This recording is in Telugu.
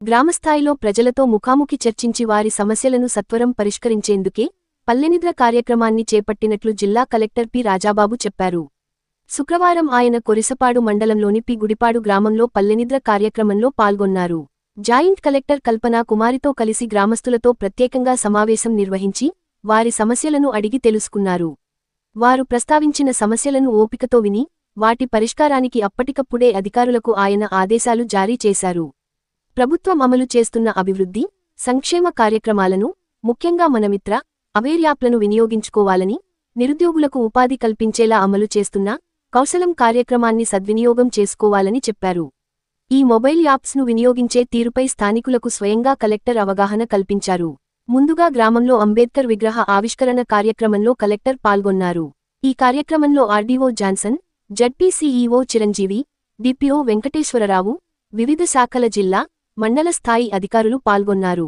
గ్రామస్థాయిలో ప్రజలతో ముఖాముఖి చర్చించి వారి సమస్యలను సత్వరం పరిష్కరించేందుకే పల్లెనిద్ర కార్యక్రమాన్ని చేపట్టినట్లు జిల్లా కలెక్టర్ పి రాజాబాబు చెప్పారు. శుక్రవారం ఆయన కొరిసపాడు మండలంలోని పి గుడిపాడు గ్రామంలో పల్లెనిద్ర కార్యక్రమంలో పాల్గొన్నారు. జాయింట్ కలెక్టర్ కల్పనా కుమారితో కలిసి గ్రామస్తులతో ప్రత్యేకంగా సమావేశం నిర్వహించి వారి సమస్యలను అడిగి తెలుసుకున్నారు. వారు ప్రస్తావించిన సమస్యలను ఓపికతో విని వాటి పరిష్కారానికి అప్పటికప్పుడే అధికారులకు ఆయన ఆదేశాలు జారీ చేశారు. ప్రభుత్వం అమలు చేస్తున్న అభివృద్ధి, సంక్షేమ కార్యక్రమాలను, ముఖ్యంగా మనమిత్ర, అవేర్ యాప్లను వినియోగించుకోవాలని, నిరుద్యోగులకు ఉపాధి కల్పించేలా అమలు చేస్తున్న కౌశలం కార్యక్రమాన్ని సద్వినియోగం చేసుకోవాలని చెప్పారు. ఈ మొబైల్ యాప్స్ను వినియోగించే తీరుపై స్థానికులకు స్వయంగా కలెక్టర్ అవగాహన కల్పించారు. ముందుగా గ్రామంలో అంబేద్కర్ విగ్రహ ఆవిష్కరణ కార్యక్రమంలో కలెక్టర్ పాల్గొన్నారు. ఈ కార్యక్రమంలో RDO Johnson, ZP CEO Chiranjeevi, DPO Venkateswara Rao, వివిధ శాఖల జిల్లా, మండల స్థాయి అధికారులు పాల్గొన్నారు.